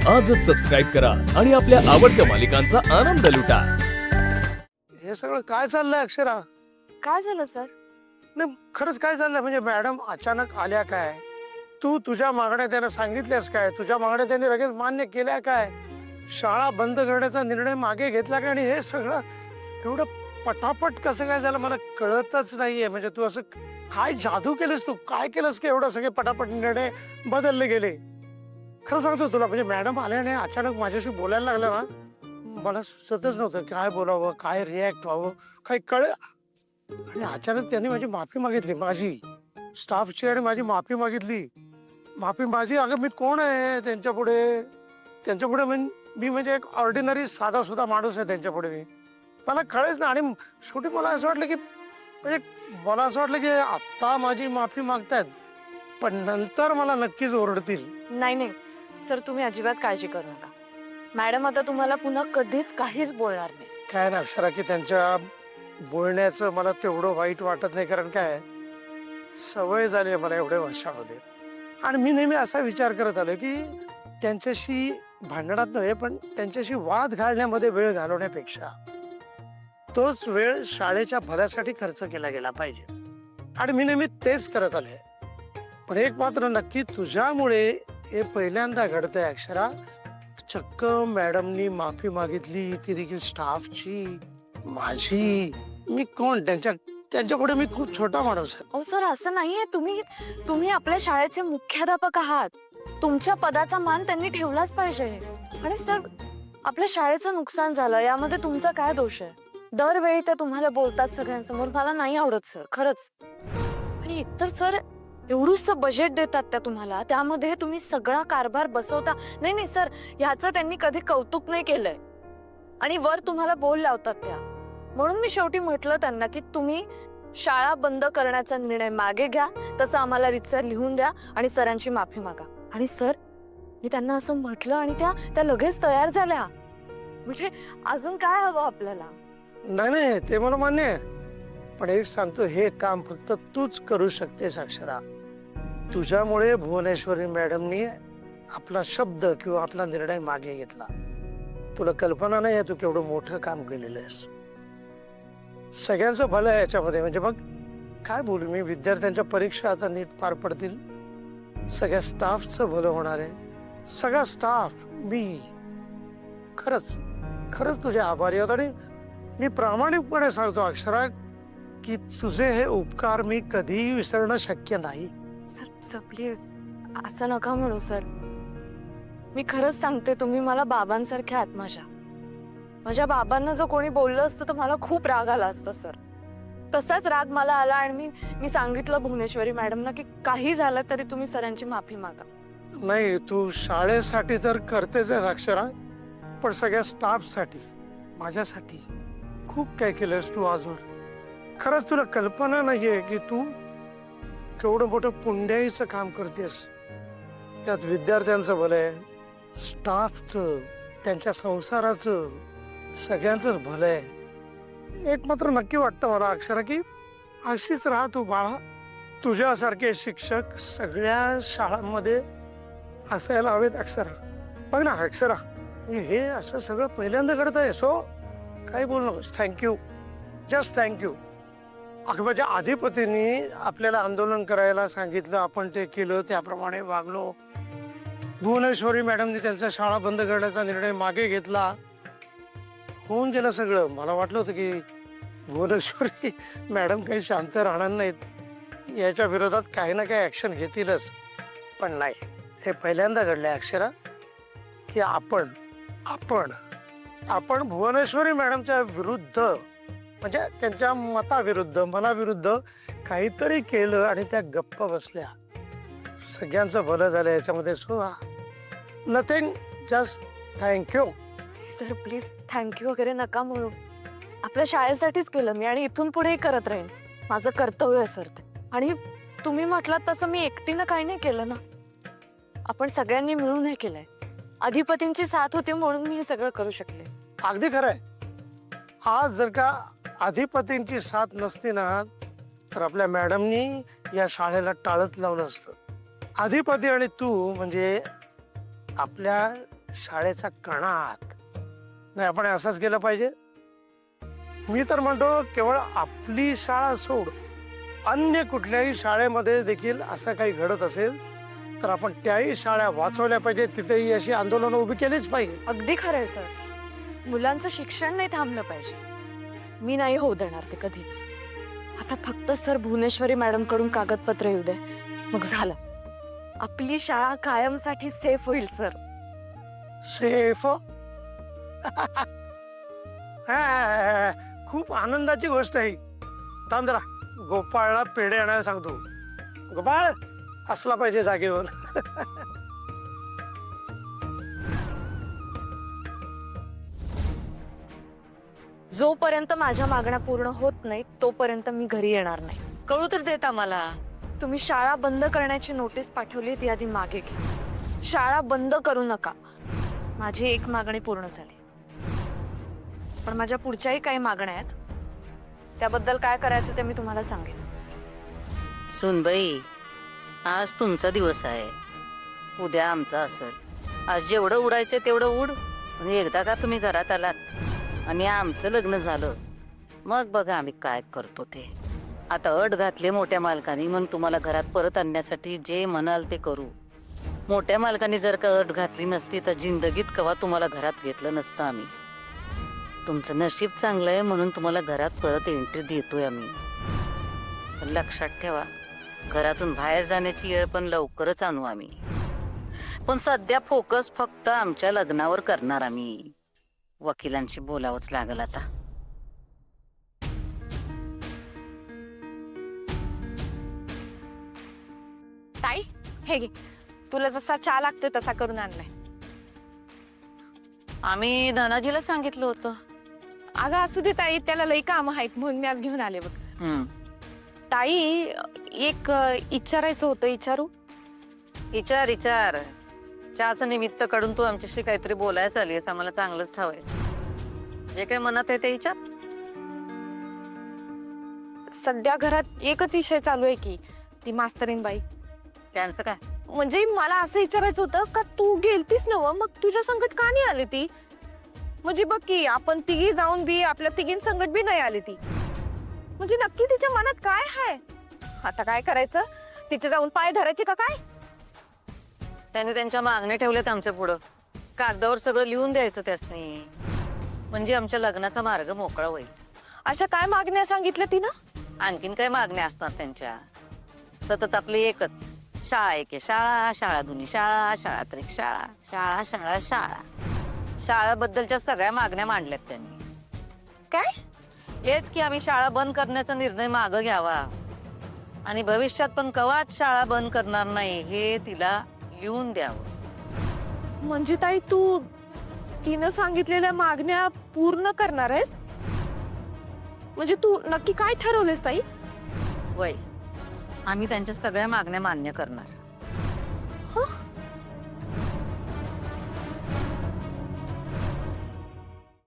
आजच सबस्क्राईब करा आणि आपल्या आवडत्या मालिकांचा आनंद लुटा। हे सगळं काय चाललंय अक्षरा? काय झालं सर? नाही खरंच काय चाललंय? म्हणजे मॅडम अचानक आल्या काय? तू तुझ्या मागण्या त्यांना सांगितल्यास काय? तुझ्या मागण्या त्यांनी लगेच मान्य केल्या काय? शाळा बंद करण्याचा निर्णय मागे घेतला काय? आणि हे सगळं एवढं पटापट कसं काय झालं मला कळतच नाहीये। म्हणजे तू असं काय जादू केलंस? तू काय केलंस की एवढं सगळे पटापट निर्णय बदलले गेले? खरं सांगतो तुला, म्हणजे मॅडम आल्याने अचानक माझ्याशी बोलायला लागलं ना, मला सुचतच नव्हतं काय बोलावं, काय रिॲक्ट व्हावं, काही कळ। आणि अचानक त्यांनी माझी माफी मागितली, माझी स्टाफची, आणि माझी माफी मागितली। माफी माझी, अगं मी कोण आहे त्यांच्यापुढे? त्यांच्यापुढे मी म्हणजे एक ऑर्डिनरी साधा सुद्धा माणूस आहे त्यांच्यापुढे मी। मला कळेच ना। आणि शेवटी मला असं वाटलं की म्हणजे मला असं वाटलं की आत्ता माझी माफी मागतायत पण नंतर मला नक्कीच ओरडतील। नाही नाही सर, तुम्ही अजिबात काळजी करू नका। मॅडम आता तुम्हाला पुन्हा कधीच काहीच बोलणार नाही। काय ना अक्षरा, की त्यांच्या बोलण्याचं मला तेवढं वाईट वाटत नाही, कारण काय सवय झाली आहे मला एवढ्या वर्षामध्ये। आणि मी नेहमी असा विचार करत आलो की त्यांच्याशी भांडणात नव्हे पण त्यांच्याशी वाद घालण्यामध्ये वेळ घालवण्यापेक्षा तोच वेळ शाळेच्या भल्यासाठी खर्च केला गेला पाहिजे। आणि मी नेहमी तेच करत आलोय। पण एक मात्र नक्की, तुझ्यामुळे हे पहिल्यांदा घडतंय अक्षरा। चक्क मॅडमनी माफी मागितली, ती देखील स्टाफची, माझी। मी कोण त्यांच्यापुढे? मी खूप छोटा माणूस आहे। अहो सर, असं नाहीये। तुम्ही आपल्या शाळेचे मुख्याध्यापक आहात। तुमच्या पदाचा मान त्यांनी ठेवलाच पाहिजे। आणि सर, आपल्या शाळेचं नुकसान झालं यामध्ये तुमचा काय दोष आहे? दरवेळी त्या तुम्हाला बोलतात सगळ्यांसमोर, मला नाही आवडत सर, खरंच। आणि एकतर सर, एवढूसं बजेट देतात त्या तुम्हाला, त्यामध्ये तुम्ही सगळा कारभार बसवता। नाही नाही सर, ह्याचं त्यांनी कधी कौतुक नाही केलंय। आणि वर तुम्हाला बोल लावतात त्या। म्हणून मी शेवटी म्हटलं त्यांना की तुम्ही शाळा बंद करण्याचा निर्णय मागे घ्या, तसं आम्हाला रितसर लिहून द्या आणि सरांची माफी मागा। आणि सर, मी त्यांना असं म्हटलं आणि त्या लगेच तयार झाल्या। म्हणजे अजून काय हवं आपल्याला? नाही नाही, ते मला मान्य आहे। पण एक सांगतो, हे काम फक्त तूच करू शकतेस अक्षरा। तुझ्यामुळे भुवनेश्वरी मॅडमनी आपला शब्द किंवा आपला निर्णय मागे घेतला। तुला कल्पना नाही आहे तू केवढं मोठं काम केलेलं आहेस। सगळ्यांचं भलं आहे याच्यामध्ये। म्हणजे मग काय बोलू मी, विद्यार्थ्यांच्या परीक्षा आता नीट पार पडतील, सगळ्या स्टाफचं भलं होणार आहे। सगळा स्टाफ, मी खरंच खरंच तुझे आभारी आहोत। आणि मी प्रामाणिकपणे सांगतो अक्षरा की तुझे हे उपकार मी कधीही विसरणं शक्य नाही। सर प्लीज असं नका म्हणू सर। मी खरंच सांगते, तुम्ही मला बाबांसारखे आहात माझ्या। माझ्या बाबांना जर कोणी बोललं असतं तर मला खूप राग आला असता सर। तसाच राग मला आला आणि मी सांगितलं भुवनेश्वरी मॅडमना की काही झालं तरी तुम्ही सरांची माफी मागा। नाही, तू शाळेसाठी तर करतेच आहे अक्षरा, पण सगळ्या स्टाफसाठी, माझ्यासाठी खूप काय केलंस तू आजवर। खरंच तुला कल्पना नाहीये की तू केवढं मोठं पुण्याईचं काम करतेस। त्यात विद्यार्थ्यांचं भलं आहे, स्टाफचं, त्यांच्या संसाराचं, सगळ्यांचंच भलं आहे। एक मात्र नक्की वाटतं मला अक्षरा की अशीच राहा तू बाळा। तुझ्यासारखे शिक्षक सगळ्या शाळांमध्ये असायला हवेत अक्षरा। बघ ना अक्षरा, हे असं सगळं पहिल्यांदा घडत आहे। सो काही बोलू नकोस, थँक्यू, जस्ट थँक्यू। अगं माझ्या अधिपतींनी आपल्याला आंदोलन करायला सांगितलं, आपण ते केलं, त्याप्रमाणे वागलो। भुवनेश्वरी मॅडमनी त्यांचा शाळा बंद करण्याचा निर्णय मागे घेतला, होऊन गेलं सगळं। मला वाटलं होतं की भुवनेश्वरी मॅडम काही शांत राहणार नाहीत, याच्या विरोधात काही ना काही ऍक्शन घेतीलच। पण नाही, हे पहिल्यांदा घडलंय अक्षरा की आपण भुवनेश्वरी मॅडमच्या विरुद्ध, म्हणजे त्यांच्या मताविरुद्ध, मनाविरुद्ध काहीतरी केलं आणि त्या गप्प बसल्या। सगळ्यांचं भलं झालं याच्यामध्ये। So nothing, just thank you. Sir please thank you वगैरे नका म्हणू। आपल्या शाळेसाठीच केलं मी आणि इथून पुढेही करत राहीन। माझं कर्तव्य आहे सर ते। आणि तुम्ही म्हटलात तसं मी एकटीनं काही नाही केलं ना, आपण सगळ्यांनी मिळून हे केलंय। अधिपतींची साथ होती म्हणून मी हे सगळं करू शकले। अगदी खरंय। आज जर का अधिपतींची साथ नसती ना, तर आपल्या मॅडमनी या शाळेला टाळत लावलं असतं। अधिपती आणि तू म्हणजे आपल्या शाळेचा कणा आहात. नाही, आपण असंच केलं पाहिजे. मी तर म्हणतो केवळ आपली शाळा सोड, अन्य कुठल्याही शाळेमध्ये देखील असं काही घडत असेल तर आपण त्याही शाळा वाचवल्या पाहिजे, तिथेही अशी आंदोलनं उभी केलीच पाहिजे. अगदी खरंय सर. मुलांचं शिक्षण नाही थांबलं पाहिजे. मी नाही होऊ देणार ते कधीच. आता फक्त सर भुवनेश्वरी मॅडम कडून कागदपत्र येऊ दे, मग झालं. आपली शाळा कायमसाठी सेफ होईल सर. सेफ? खूप आनंदाची गोष्ट आहे. तांद्रा गोपाळला पेढे आणायला सांगतो. गोपाळ असला पाहिजे जागेवर. जोपर्यंत माझ्या मागण्या पूर्ण होत नाही तोपर्यंत मी घरी येणार नाही. कळू तर देत आम्हाला. तुम्ही शाळा बंद करण्याची नोटीस पाठवली ती आधी मागे घ्या. शाळा बंद करू नका. माझी एक मागणी पूर्ण झाली, पण माझ्या पुढच्याही काही मागण्या आहेत. त्याबद्दल काय करायचं ते मी तुम्हाला सांगेन. सुनबाई, आज तुमचा दिवस आहे, उद्या आमचा असेल. आज जेवढं उडायचं तेवढं उड, पण एकदा का तुम्ही घरात आलात आणि आमचं लग्न झालं, मग बघा आम्ही काय करतो ते. आता अट घातले मोठ्या मालकानी, मग तुम्हाला घरात परत आणण्यासाठी जे म्हणाल ते करू. मोठ्या मालकानी जर का अट घातली नसती तर जिंदगीत कवा तुम्हाला घरात घेतलं नसतं आम्ही. तुमचं नशीब चांगलं आहे म्हणून तुम्हाला घरात परत एंट्री देतोय आम्ही. पण लक्षात ठेवा, घरातून बाहेर जाण्याची वेळ पण लवकरच आणू आम्ही. पण सध्या फोकस फक्त आमच्या लग्नावर करणार आम्ही. वकिलांशी बोलावंच लागल आता. ताई हे घे, तुला जसा चहा लागतोय तसा करून आणलाय. आम्ही धनाजीला सांगितलं होतं. अगं असू दे ताई, त्याला लई काम आहेत म्हणून मी आज घेऊन आले बघ. ताई एक विचारायचं होतं. विचारू? विचार विचार. चहाचं निमित्त काढून तू आमच्याशी काहीतरी बोलायचं आलीस, आम्हाला चांगलंच ठावय. जे काही मनात आहे ते विचार. सध्या घरात एकच विषय चालू आहे की ती मास्तरीन बाई. त्यांचं काय? म्हणजे मला असं विचारायचं होतं का तू गेलतीस नव, मग तुझ्या संकट का नाही आली ती? म्हणजे बघ की आपण तिघी जाऊन बी आपल्या तिघीं संकट बी नाही आली ती. म्हणजे नक्की तिच्या मनात काय आहे? आता काय करायचं? तिचे जाऊन पाय धरायचे का काय? त्यांनी त्यांच्या मागण्या ठेवल्यात आमच्या पुढं. कागदावर सगळं लिहून द्यायचं त्यासनी, म्हणजे आमच्या लग्नाचा मार्ग मोकळा होईल. अशा काय मागण्या सांगितल्या तिनं? आणखीन काय मागण्या असतात त्यांच्या? सतत आपली एकच, शाळा एके शाळा, शाळा दोन्ही शाळा, शाळा त्रिक शाळा, शाळा शाळा शाळा. शाळाबद्दलच्या सगळ्या मागण्या मांडल्यात त्यांनी. काय? हेच की आम्ही शाळा बंद करण्याचा निर्णय मागं घ्यावा आणि भविष्यात पण कवाच शाळा बंद करणार नाही हे तिला लिहून द्यावं. म्हणजे ताई तू तिनं सांगितलेल्या मागण्या पूर्ण करणार आहेस? म्हणजे तू नक्की काय ठरवलेस ताई? वय, आम्ही त्यांच्या सगळ्या मागण्या मान्य करणार.